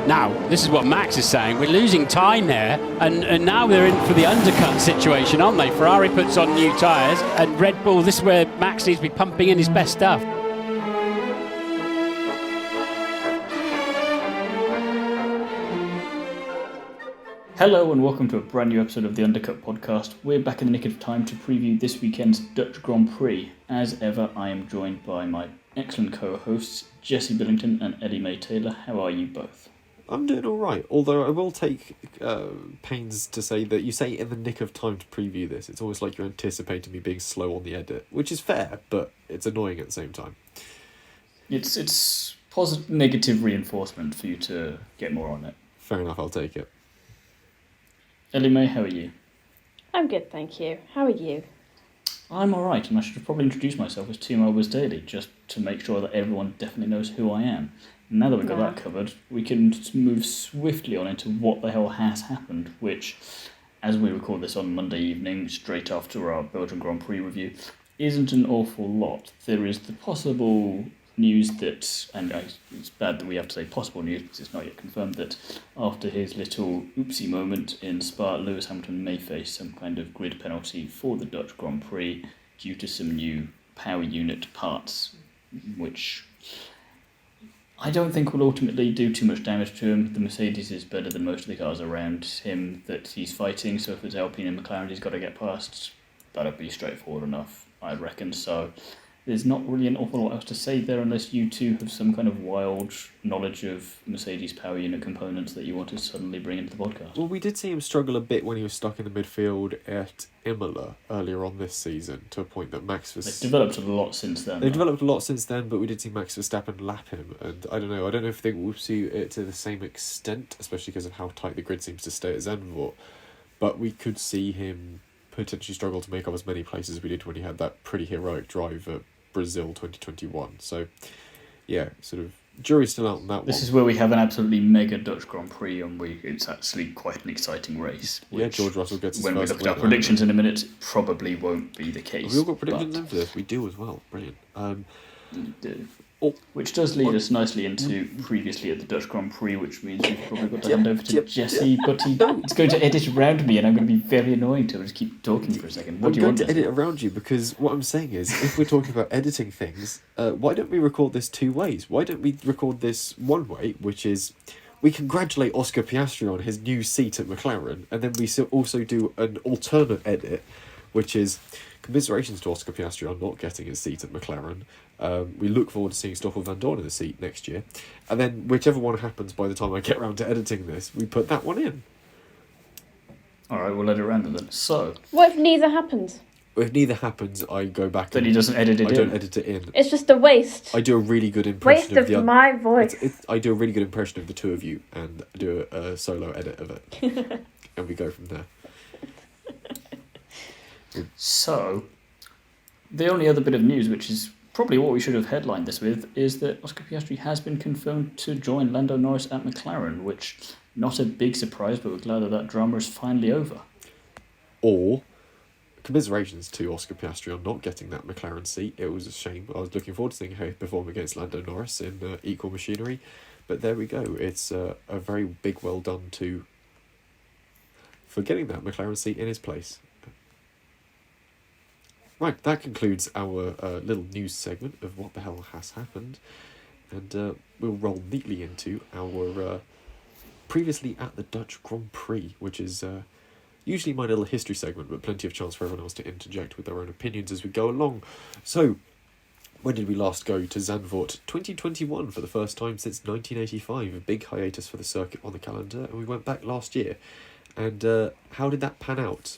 Now, this is what Max is saying. We're losing time there, and now they're in for the undercut situation, aren't they? Ferrari puts on new tyres, and Red Bull, this is where Max needs to be pumping in his best stuff. Hello and welcome to a brand new episode of the Undercut Podcast. We're back in the nick of time to preview this weekend's Dutch Grand Prix. As ever, I am joined by my excellent co-hosts, Jesse Billington and Ellie-May Taylor. How are you both? I'm doing all right, although I will take pains to say that you say in the nick of time to preview this. It's almost like you're anticipating me being slow on the edit, which is fair, but it's annoying at the same time. It's positive, negative reinforcement for you to get more on it. Fair enough, I'll take it. Ellie-May, how are you? I'm good, thank you. How are you? I'm alright, and I should have probably introduced myself as Thiemo was daily, just to make sure that everyone definitely knows who I am. And now that we've got that covered, we can move swiftly on into what the hell has happened, which, as we record this on Monday evening, straight after our Belgian Grand Prix review, isn't an awful lot. There is the possible news that, and it's bad that we have to say possible news because it's not yet confirmed, that after his little oopsie moment in Spa, Lewis Hamilton may face some kind of grid penalty for the Dutch Grand Prix due to some new power unit parts, which I don't think will ultimately do too much damage to him. The Mercedes is better than most of the cars around him that he's fighting, so if it's Alpine and McLaren he's got to get past, that'll be straightforward enough, I reckon. So there's not really an awful lot else to say there unless you two have some kind of wild knowledge of Mercedes power unit components that you want to suddenly bring into the podcast. Well, we did see him struggle a bit when he was stuck in the midfield at Imola earlier on this season, to a point that Max was... They've developed a lot since then. They've developed a lot since then, but we did see Max Verstappen lap him, and I don't know if we'll see it to the same extent, especially because of how tight the grid seems to stay at Zandvoort, but we could see him potentially struggle to make up as many places as we did when he had that pretty heroic drive at Brazil 2021. So, yeah, sort of jury's still out on that one. This is where we have an absolutely mega Dutch Grand Prix, and it's actually quite an exciting race. Yeah, George Russell gets his when first we look at our predictions in a minute, probably won't be the case. Have we all got predictions in for this? We do as well. Brilliant. We do. Which does lead us nicely into previously at the Dutch Grand Prix, which means we've probably got to hand over to Jesse, but he's going to edit around me, and I'm going to be very annoying to just keep talking for a second. What do you want? I'm going to edit around you because what I'm saying is, if we're talking about editing things, why don't we record this two ways? Why don't we record this one way, which is we congratulate Oscar Piastri on his new seat at McLaren, and then we also do an alternate edit, which is commiserations to Oscar Piastri on not getting his seat at McLaren. We look forward to seeing Stoffel Van Dorn in the seat next year. And then whichever one happens by the time I get around to editing this, we put that one in. Alright, we'll let it random then. So, What if neither happens? If neither happens, I go back then he doesn't edit it in. I don't edit it in. It's just a waste. I do a really good impression Waste of my voice. I do a really good impression of the two of you and do a solo edit of it. And we go from there. So, the only other bit of news, which is probably what we should have headlined this with, is that Oscar Piastri has been confirmed to join Lando Norris at McLaren, which, not a big surprise, but we're glad that drama is finally over. Or, commiserations to Oscar Piastri on not getting that McLaren seat. It was a shame. I was looking forward to seeing how he perform against Lando Norris in equal machinery. But there we go. It's a very big well done for getting that McLaren seat in his place. Right, that concludes our little news segment of what the hell has happened, and we'll roll neatly into our previously at the Dutch Grand Prix, which is usually my little history segment, but plenty of chance for everyone else to interject with their own opinions as we go along. So, when did we last go to Zandvoort? 2021 for the first time since 1985, a big hiatus for the circuit on the calendar, and we went back last year. And how did that pan out?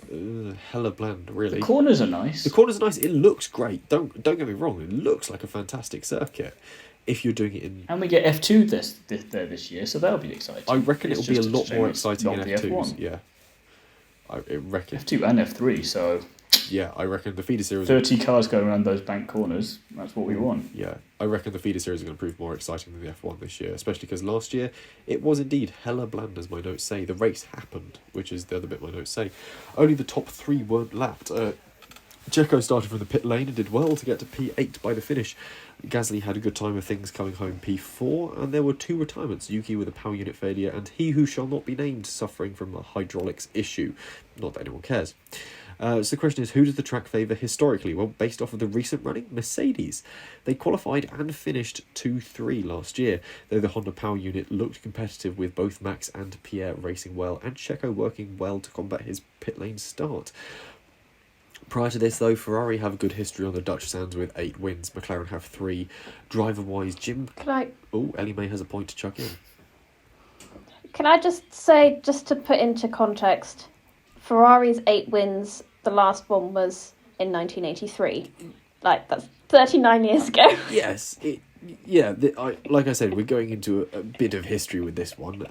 Hella bland, really. The corners are nice. The corners are nice. It looks great. Don't get me wrong. It looks like a fantastic circuit. If you're doing it in... And we get F2 this year, so that'll be exciting. I reckon it'll be a lot more exciting in F2s. F2s. Yeah. I reckon. F2 and F3, so... Yeah, I reckon the feeder series... 30 cars going around those bank corners, that's what we want. Yeah, I reckon the feeder series are going to prove more exciting than the F1 this year, especially because last year it was indeed hella bland, as my notes say. The race happened, which is the other bit my notes say. Only the top three weren't lapped. Checo started from the pit lane and did well to get to P8 by the finish. Gasly had a good time of things coming home P4, and there were 2 retirements, Yuki with a power unit failure and he who shall not be named suffering from a hydraulics issue. Not that anyone cares. So the question is, who does the track favour historically? Well, based off of the recent running, Mercedes. They qualified and finished 2-3 last year, though the Honda power unit looked competitive with both Max and Pierre racing well and Checo working well to combat his pit lane start. Prior to this, though, Ferrari have a good history on the Dutch sands with 8 wins. McLaren have 3. Driver-wise, Ellie-May has a point to chuck in. Can I just say, just to put into context, Ferrari's 8 wins, the last one was in 1983. Like, that's 39 years ago. Yes, like I said, we're going into a bit of history with this one,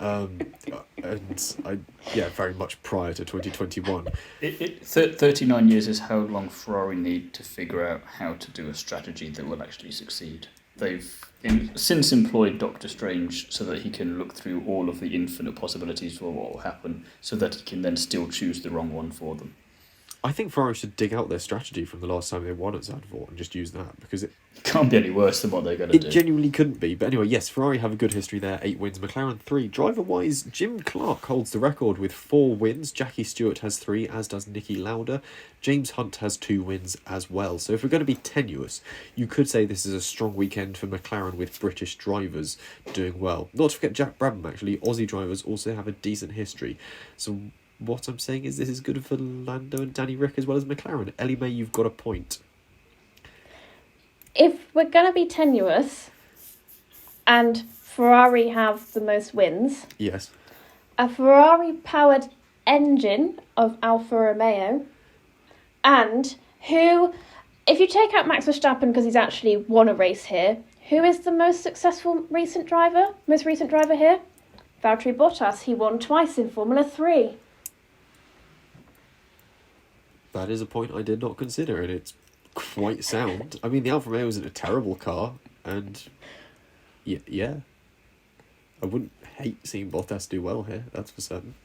very much prior to 2021. 39 years is how long Ferrari need to figure out how to do a strategy that will actually succeed. They've since employed Doctor Strange so that he can look through all of the infinite possibilities for what will happen, so that he can then still choose the wrong one for them. I think Ferrari should dig out their strategy from the last time they won at Zandvoort and just use that, because it can't be any worse than what they're going to do. It genuinely couldn't be. But anyway, yes, Ferrari have a good history there. 8 wins, McLaren 3. Driver-wise, Jim Clark holds the record with 4 wins. Jackie Stewart has 3, as does Niki Lauda. James Hunt has 2 wins as well. So if we're going to be tenuous, you could say this is a strong weekend for McLaren with British drivers doing well. Not to forget Jack Brabham, actually. Aussie drivers also have a decent history. So what I'm saying is this is good for Lando and Danny Rick as well as McLaren. Ellie-May, you've got a point. If we're going to be tenuous and Ferrari have the most wins, yes, a Ferrari-powered engine of Alfa Romeo, and who, if you take out Max Verstappen because he's actually won a race here, who is the most successful most recent driver here? Valtteri Bottas. He won twice in Formula 3. That is a point I did not consider, and it's quite sound. I mean, the Alfa Romeo isn't a terrible car, and yeah, I wouldn't hate seeing Bottas do well here, that's for certain.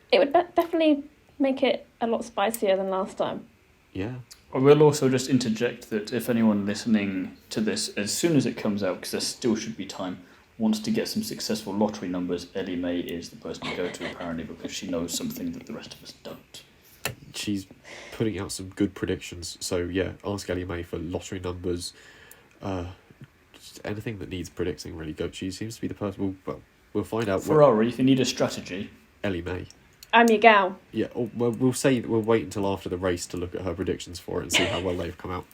It would definitely make it a lot spicier than last time. Yeah. I will also just interject that if anyone listening to this, as soon as it comes out, because there still should be time, wants to get some successful lottery numbers, Ellie-May is the person to go to, apparently, because she knows something that the rest of us don't. She's putting out some good predictions, so yeah, ask Ellie-May for lottery numbers, just anything that needs predicting, really. She seems to be the person. We'll find out. Ferrari, if you need a strategy, Ellie-May. I'm your gal. Yeah, well, we'll wait until after the race to look at her predictions for it and see how well they've come out.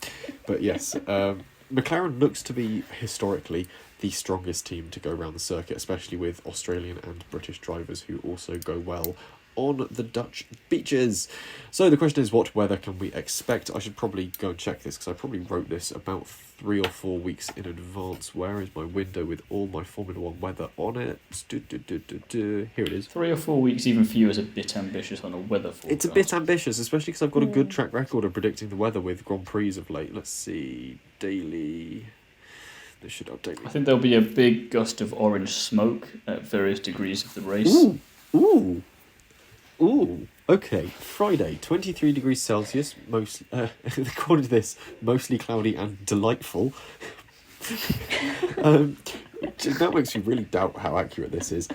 But yes, McLaren looks to be historically the strongest team to go around the circuit, especially with Australian and British drivers who also go well on the Dutch beaches. So the question is, what weather can we expect? I should probably go and check this because I probably wrote this about 3 or 4 weeks in advance. Where is my window with all my Formula 1 weather on it? Here it is. 3 or 4 weeks even for you is a bit ambitious on a weather forecast. It's a bit ambitious, especially because I've got a good track record of predicting the weather with Grand Prix of late. Let's see. Daily. This should update me. I think there'll be a big gust of orange smoke at various degrees of the race. Ooh, okay. Friday, 23 degrees Celsius, according to this, mostly cloudy and delightful. That makes me really doubt how accurate this is.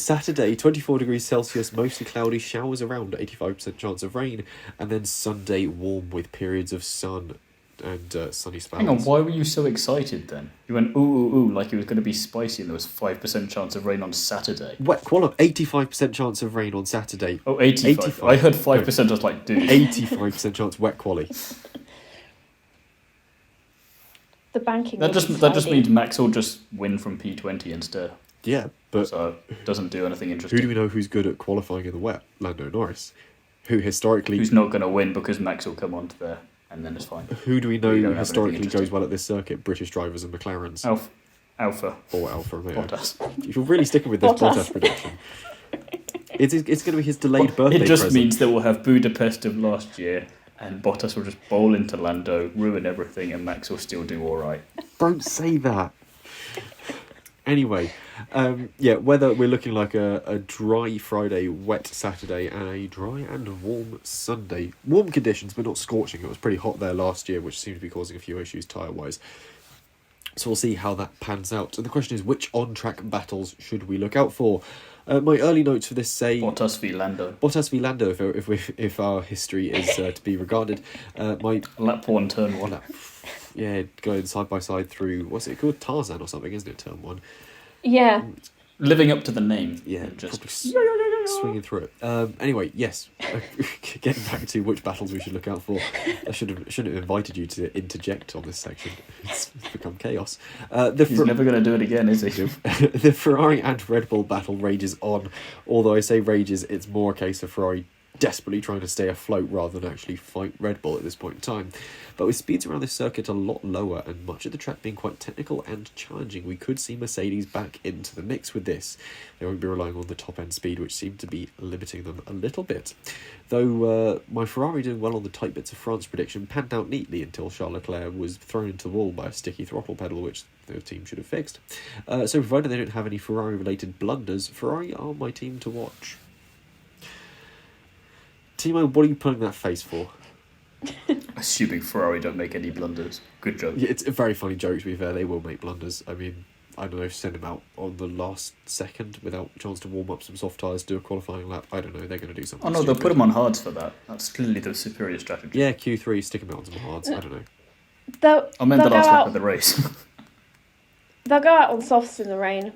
Saturday, 24 degrees Celsius, mostly cloudy, showers around, 85% chance of rain. And then Sunday, warm with periods of sun and sunny spells. Hang on, why were you so excited then? You went ooh, like it was going to be spicy and there was 5% chance of rain on Saturday. Wet quality, 85% chance of rain on Saturday. Oh, 85. I heard 5%, I was like, dude. 85% chance wet quality. The banking. That just means Max will just win from P20 instead. Yeah, but so it doesn't do anything interesting. Who do we know who's good at qualifying in the wet? Lando Norris, who historically... Who's not going to win because Max will come onto there and then it's fine. Who do we know historically goes well at this circuit? British drivers and McLarens. Alpha. Or Alfa Romeo. Bottas. If you're really sticking with this Bottas prediction. It's going to be his delayed birthday It just present. means that we'll have Budapest of last year and Bottas will just bowl into Lando, ruin everything, and Max will still do all right. Don't say that. Anyway, whether we're looking like a dry Friday, wet Saturday, and a dry and warm Sunday. Warm conditions, but not scorching. It was pretty hot there last year, which seems to be causing a few issues tyre-wise. So we'll see how that pans out. And the question is, which on-track battles should we look out for? My early notes for this say Bottas v Lando. Bottas v Lando, if our history is to be regarded. Lap 1, turn 1. Going side by side through, what's it called? Tarzan or something, isn't it? Turn 1. Yeah. Living up to the name. Yeah, just swinging through it. Anyway, yes. Getting back to which battles we should look out for. I shouldn't have invited you to interject on this section. It's become chaos. He's never going to do it again, is he? The Ferrari and Red Bull battle rages on. Although I say rages, it's more a case of Ferrari desperately trying to stay afloat rather than actually fight Red Bull at this point in time. But with speeds around this circuit a lot lower and much of the track being quite technical and challenging, we could see Mercedes back into the mix with this. They won't be relying on the top end speed, which seemed to be limiting them a little bit. Though my Ferrari doing well on the tight bits of France prediction panned out neatly until Charles Leclerc was thrown into the wall by a sticky throttle pedal, which the team should have fixed. So provided they don't have any Ferrari related blunders, Ferrari are my team to watch. Thiemo, what are you putting that face for? Assuming Ferrari don't make any blunders. Good joke. Yeah, it's a very funny joke, to be fair. They will make blunders. I mean, I don't know, send him out on the last second without a chance to warm up some soft tyres, do a qualifying lap. I don't know, they're going to do something Oh no, stupid. they'll put him on hards for that. That's clearly the superior strategy. Yeah, Q3, stick him out on some hards. I don't know. I meant the last lap of the race. They'll go out on softs in the rain.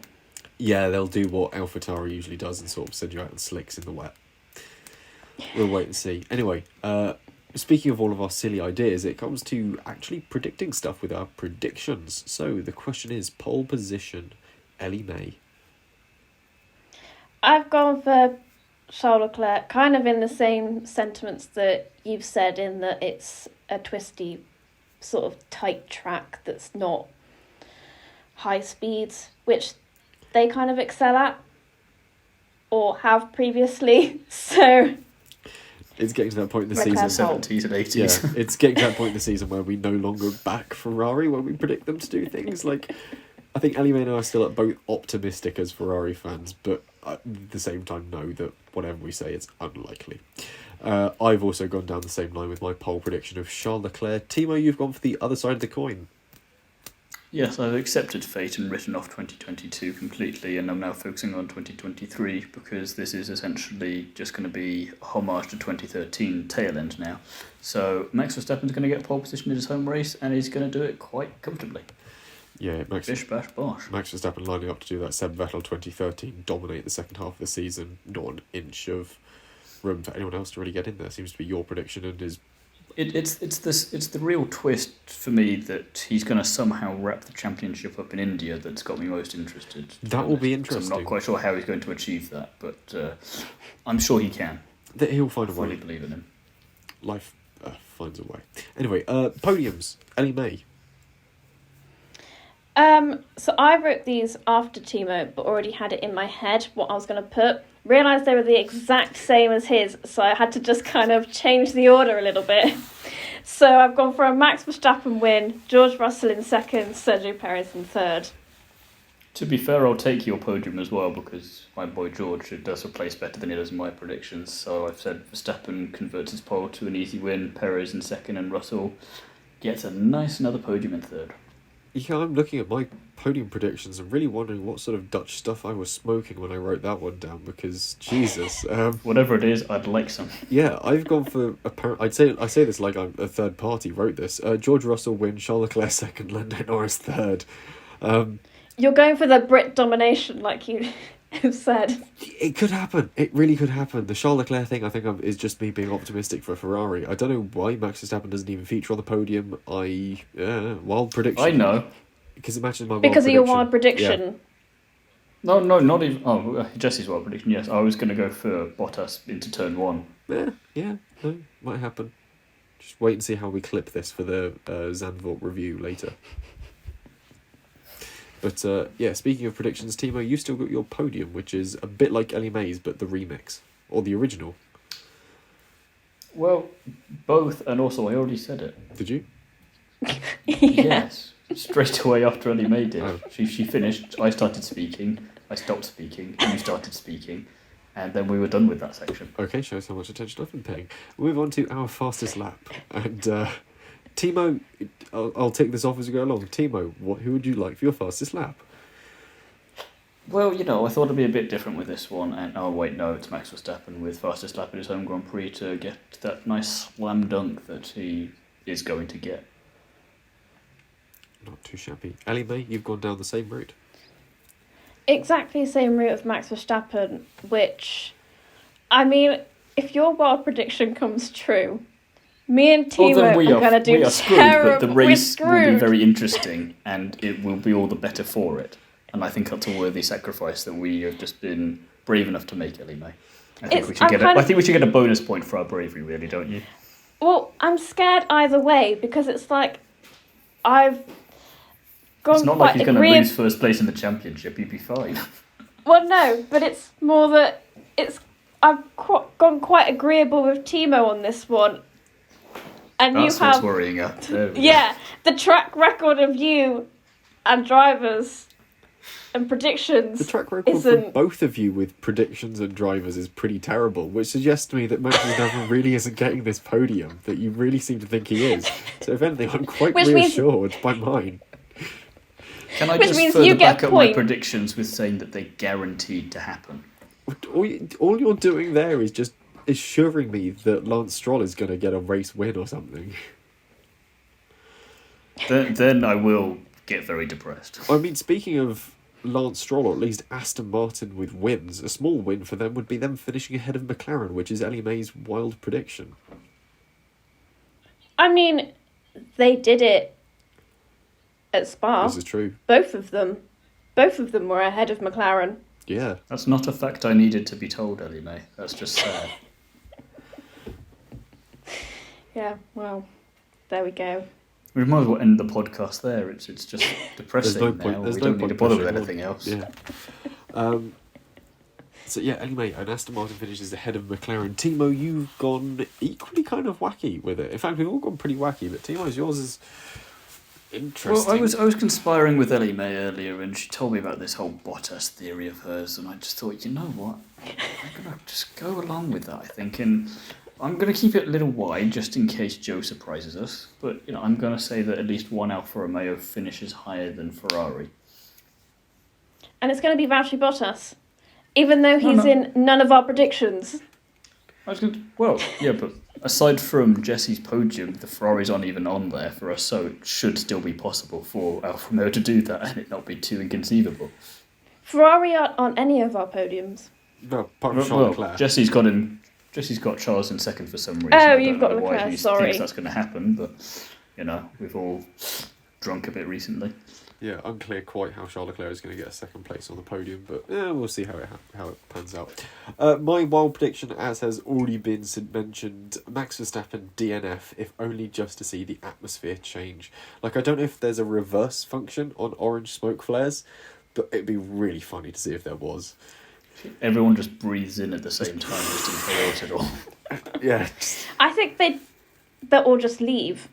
Yeah, they'll do what AlphaTauri usually does and sort of send you out on slicks in the wet. We'll wait and see. Anyway, speaking of all of our silly ideas, it comes to actually predicting stuff with our predictions. So the question is, pole position, Ellie-May. I've gone for Charles Leclerc, kind of in the same sentiments that you've said, in that it's a twisty, sort of tight track that's not high speeds, which they kind of excel at, or have previously, so... It's getting to that point in the Leclerc season. pole. 70s and 80s. Yeah, it's getting to that point in the season where we no longer back Ferrari when we predict them to do things. Like, I think Ellie-May and I are still at both optimistic as Ferrari fans, but at the same time know that whatever we say, it's unlikely. I've also gone down the same line with my pole prediction of Charles Leclerc. Thiemo, you've gone for the other side of the coin. Yes, I've accepted fate and written off 2022 completely, and I'm now focusing on 2023 because this is essentially just going to be a homage to 2013 tail end now. So Max Verstappen's going to get pole position in his home race, and he's going to do it quite comfortably. Yeah, Bish, bash, bosh. Max Verstappen lining up to do that Seb Vettel 2013, dominate the second half of the season, not an inch of room for anyone else to really get in there. Seems to be your prediction and his... It's the real twist for me that he's going to somehow wrap the championship up in India that's got me most interested. That will be interesting. I'm not quite sure how he's going to achieve that, but I'm sure he can. He'll find a way. I fully believe in him. Life finds a way. Anyway, podiums. Ellie-May. So I wrote these after Thiemo, but already had it in my head what I was going to put. Realised they were the exact same as his, so I had to just kind of change the order a little bit. So I've gone for a Max Verstappen win, George Russell in second, Sergio Perez in third. To be fair, I'll take your podium as well because my boy George does place better than he does in my predictions. So I've said Verstappen converts his pole to an easy win, Perez in second, and Russell gets a nice another podium in third. Yeah, I'm looking at my podium predictions and really wondering what sort of Dutch stuff I was smoking when I wrote that one down because, Jesus. Whatever it is, I'd like some. Yeah, I've gone for... I say this like I'm a third party wrote this. George Russell win, Charles Leclerc second, Lando Norris third. You're going for the Brit domination, like you have said. It could happen. It really could happen. The Charles Leclerc thing, I think, is just me being optimistic for Ferrari. I don't know why Max Verstappen doesn't even feature on the podium. Wild prediction. I know. Because it matches my wild Because prediction. of your wild prediction. Yeah. No, not even... Oh, Jesse's wild prediction, yes. I was going to go for Bottas into turn one. Yeah, no, might happen. Just wait and see how we clip this for the Zandvoort review later. But, speaking of predictions, Thiemo, you've still got your podium, which is a bit like Ellie-May's, but the remix. Or the original. Well, both, and also I already said it. Did you? Yeah. Yes. straight away after Ellie-May did. Oh. She finished, I started speaking, I stopped speaking, you started speaking, and then we were done with that section. Okay, shows how much attention I've been paying. We'll move on to our fastest lap. And Thiemo, I'll take this off as we go along. Thiemo, who would you like for your fastest lap? Well, I thought it'd be a bit different with this one, and oh wait, no, it's Max Verstappen with fastest lap in his home Grand Prix to get that nice slam dunk that he is going to get. Not too shabby. Ellie-May, you've gone down the same route. Exactly the same route of Max Verstappen, which, I mean, if your wild prediction comes true, me and Thiemo are going to do screwed, terrible. but the race will be very interesting, and it will be all the better for it. And I think that's a worthy sacrifice that we have just been brave enough to make, Ellie-May. I think we should get a bonus point for our bravery, really, don't you? Well, I'm scared either way, because it's like I've gone It's not like he's going to lose first place in the championship. He'd be fine. Well, no, but it's more that I've gone quite agreeable with Thiemo on this one, and That's you have what's worrying her. There we go. yeah, the track record of you and drivers and predictions. The track record for both of you with predictions and drivers is pretty terrible, which suggests to me that Max Verstappen really isn't getting this podium that you really seem to think he is. So if anything, I'm quite reassured by mine. Can I Which just means further you get back up my predictions with saying that they're guaranteed to happen? All you're doing there is just assuring me that Lance Stroll is going to get a race win or something. Then I will get very depressed. I mean, speaking of Lance Stroll, or at least Aston Martin with wins, a small win for them would be them finishing ahead of McLaren, which is Ellie-May's wild prediction. I mean, they did it at Spa. This is true. Both of them were ahead of McLaren. Yeah. That's not a fact I needed to be told, Ellie-May. That's just sad. Yeah, well, there we go. We might as well end the podcast there. It's just depressing. There's no point. Now. There's we no don't point need to bother with pushing anything else. Yeah. So yeah, anyway, and Aston Martin finishes ahead of McLaren. Thiemo, you've gone equally kind of wacky with it. In fact, we've all gone pretty wacky, but Thiemo's, yours is interesting. Well, I was conspiring with Ellie-May earlier, and she told me about this whole Bottas theory of hers, and I just thought, you know what, I'm gonna just go along with that. I think, and I'm gonna keep it a little wide just in case Joe surprises us. But I'm gonna say that at least one Alfa Romeo finishes higher than Ferrari. And it's going to be Valtteri Bottas, even though he's in none of our predictions. Well, yeah, but aside from Jesse's podium, the Ferraris aren't even on there for us, so it should still be possible for Alfa Romeo to do that and it not be too inconceivable. Ferrari aren't on any of our podiums. No, apart from Charles Leclerc. Jesse's got Charles in second for some reason. Oh, I don't you've got know why Leclerc, he sorry. thinks that's going to happen, but we've all drunk a bit recently. Yeah, unclear quite how Charles Leclerc is going to get a second place on the podium, but we'll see how it pans out. My wild prediction, as has already been mentioned, Max Verstappen DNF, if only just to see the atmosphere change. Like, I don't know if there's a reverse function on orange smoke flares, but it'd be really funny to see if there was. Everyone just breathes in at the same time, just inhales it all. Yeah. I think they'll all just leave.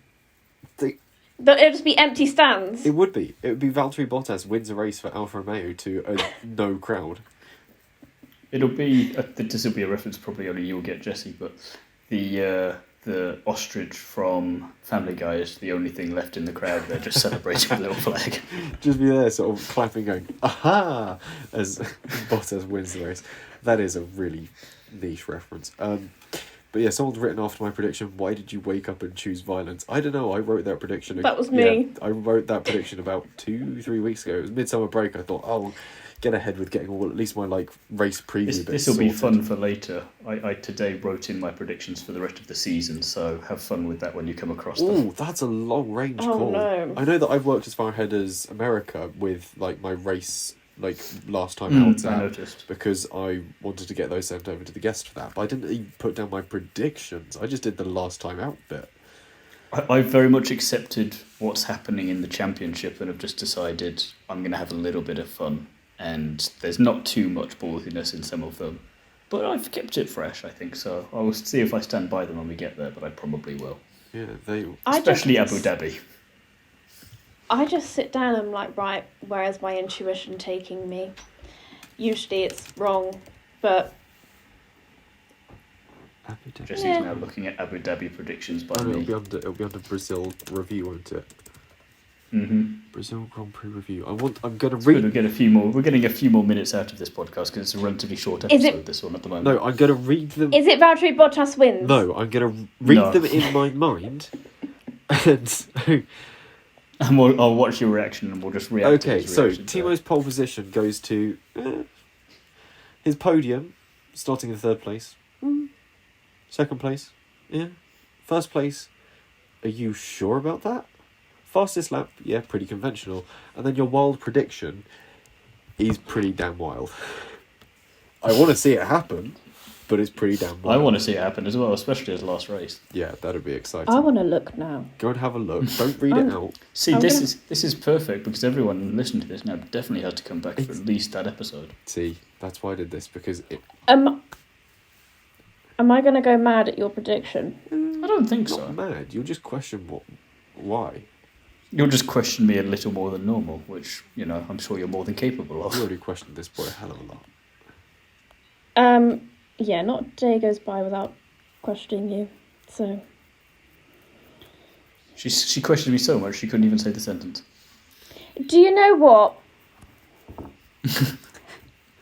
It'll just be empty stands. It would be. It would be Valtteri Bottas wins a race for Alfa Romeo to a no crowd. It'll be this will be a reference probably only you'll get, Jesse, but the ostrich from Family Guy is the only thing left in the crowd. They're just celebrating with a little flag. Just be there, sort of clapping, going "aha" as Bottas wins the race. That is a really niche reference. But yeah, someone's written after my prediction, why did you wake up and choose violence? I don't know, I wrote that prediction. That was me. Yeah, I wrote that prediction about 2-3 weeks ago. It was midsummer break. I thought, I'll get ahead with getting at least my race preview. This will be fun for later. I today wrote in my predictions for the rest of the season, so have fun with that when you come across them. Oh, that's a long range call. No. I know that I've worked as far ahead as America with my race last time out, I noticed. because I wanted to get those sent over to the guest for that, but I didn't even put down my predictions. I just did the last time out bit. I've very much accepted what's happening in the championship and have just decided I'm going to have a little bit of fun, and there's not too much ballsiness in some of them, but I've kept it fresh, I think, so I will see if I stand by them when we get there, but I probably will. Yeah, Especially Abu Dhabi. I just sit down and I'm like, right, where is my intuition taking me? Usually it's wrong, but Abu Dhabi. Jesse's Yeah. now looking at Abu Dhabi predictions by Oh, me. it'll be under Brazil review, won't it? Mm-hmm. Brazil Grand Prix review. I'm gonna We're read. getting a few more minutes out of this podcast because it's a relatively short Is episode. it- This one at the moment. No, I'm gonna read them. is it Valtteri Bottas wins? No, I'm gonna read No. them in my mind. And And I'll watch your reaction and we'll just react. to okay, his so reaction to Thiemo's pole position goes to his podium, starting in third place. Second place, yeah. First place, are you sure about that? Fastest lap, yeah, pretty conventional. And then your wild prediction is pretty damn wild. I want to see it happen, but it's pretty damn that. wild. I want to see it happen as well, especially his last race. Yeah, that'd be exciting. I want to look now. Go and have a look. Don't read it out. See, I'm this gonna- is perfect because everyone listening to this now definitely has to come back for at least that episode. See, that's why I did this, because Am I going to go mad at your prediction? I don't think not so. mad. You'll just question why. You'll just question me a little more than normal, which, you know, I'm sure you're more than capable You of. already questioned this boy a hell of a lot. Yeah, not a day goes by without questioning you. So, She questioned me so much she couldn't even say the sentence. do you know what?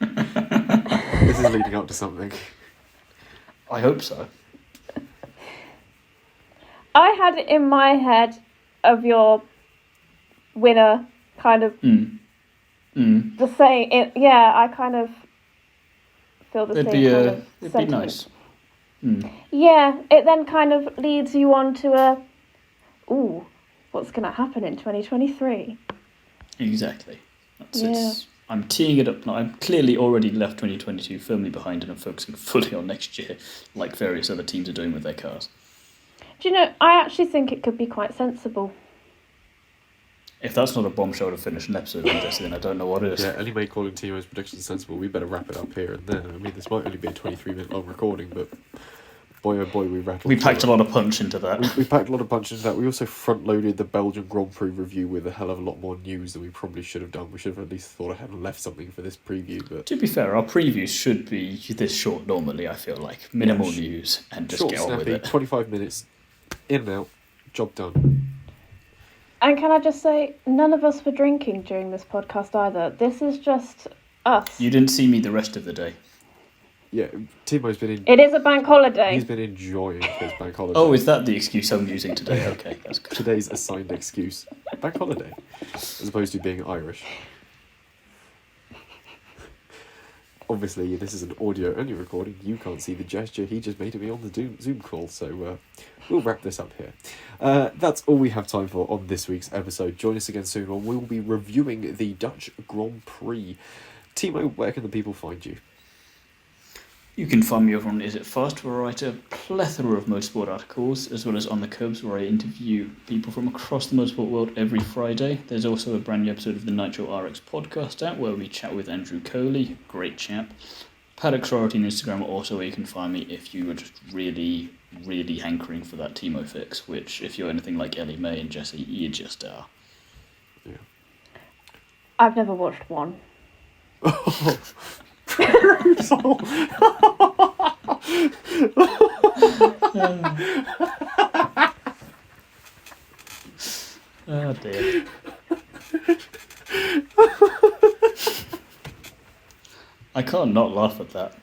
This is leading up to something. I hope so. I had it in my head of your winner kind of the same. Yeah, I kind of feel the It'd same be kind of it'd be sentiment. nice. Mm. Yeah, it then kind of leads you on to what's going to happen in 2023? Exactly. That's Yeah. it's, I'm teeing it up now. I'm clearly already left 2022 firmly behind and I'm focusing fully on next year, like various other teams are doing with their cars. Do you know, I actually think it could be quite sensible. If that's not a bombshell to finish an episode on this, then I don't know what is. Yeah, Ellie-May calling Thiemo's predictions sensible. We better wrap it up here and then. I mean, this might only be a 23-minute long recording, but boy oh boy, we rattled. We packed a through lot of punch into that. We packed a lot of punch into that. We also front-loaded the Belgian Grand Prix review with a hell of a lot more news than we probably should have done. We should have at least thought ahead and left something for this preview, but... To be fair, our previews should be this short normally, I feel like. Minimal news and just short, get on with snappy, it. 25 minutes, in and out, job done. And can I just say, none of us were drinking during this podcast either. This is just us. You didn't see me the rest of the day. Yeah, Thiemo's been It is a bank holiday. He's been enjoying his bank holiday. Oh, is that the excuse I'm using today? Okay, that's good. Today's assigned excuse. Bank holiday. As opposed to being Irish. Obviously, this is an audio-only recording. You can't see the gesture he just made at me on the Zoom call, so we'll wrap this up here. That's all we have time for on this week's episode. Join us again soon when we'll be reviewing the Dutch Grand Prix. Thiemo, where can the people find you? You can find me over on Is It Fast, where I write a plethora of motorsport articles, as well as On the Curbs, where I interview people from across the motorsport world every Friday. There's also a brand new episode of the Nitro RX podcast out, where we chat with Andrew Coley, great chap. Paddock, Sorority and Instagram are also where you can find me if you are just really, really hankering for that Thiemo fix, which, if you're anything like Ellie-May and Jesse, you just are. Yeah. I've never watched one. Oh dear. I can't not laugh at that.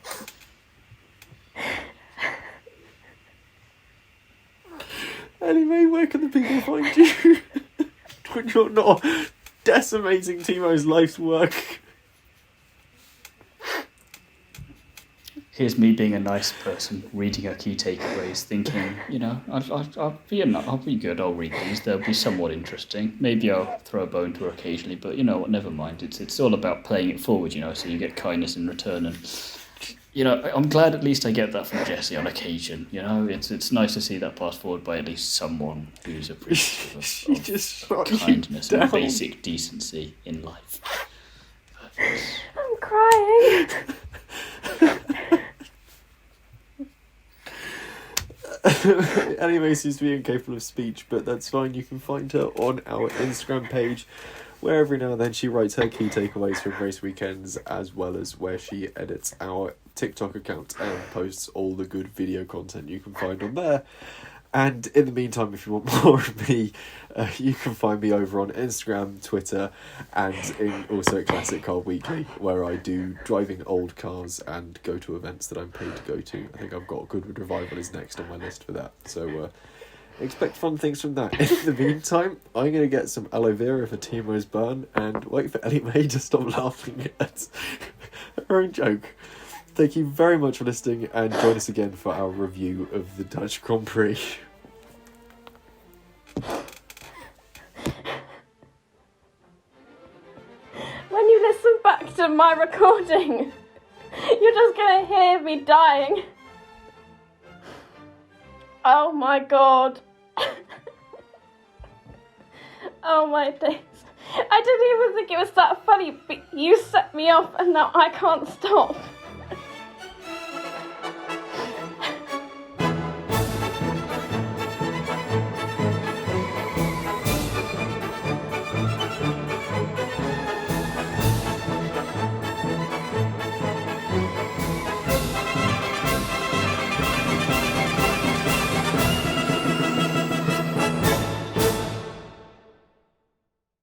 Anyway, where can the people find you? When you're not decimating Thiemo's life's work. Here's me being a nice person, reading our key takeaways, thinking, you know, I'll be good. I'll read these. They'll be somewhat interesting. Maybe I'll throw a bone to her occasionally, but you know what? Never mind. It's all about playing it forward, you know. So you get kindness in return, and you know, I'm glad at least I get that from Jesse on occasion. You know, it's nice to see that passed forward by at least someone who's appreciative She of just shot you kindness down. and basic decency in life. I'm crying. Ellie-May seems to be incapable of speech, but that's fine. You can find her on our Instagram page, where every now and then she writes her key takeaways from race weekends, as well as where she edits our TikTok account and posts all the good video content you can find on there. And in the meantime, if you want more of me, you can find me over on Instagram, Twitter, and also at Classic Car Weekly, where I do driving old cars and go to events that I'm paid to go to. I think I've got Goodwood Revival is next on my list for that. So expect fun things from that. In the meantime, I'm going to get some aloe vera for Thiemo's burn and wait for Ellie-May to stop laughing at her own joke. Thank you very much for listening, and join us again for our review of the Dutch Grand Prix. When you listen back to my recording, you're just going to hear me dying. Oh my god. Oh my days. I didn't even think it was that funny, but you set me off and now I can't stop.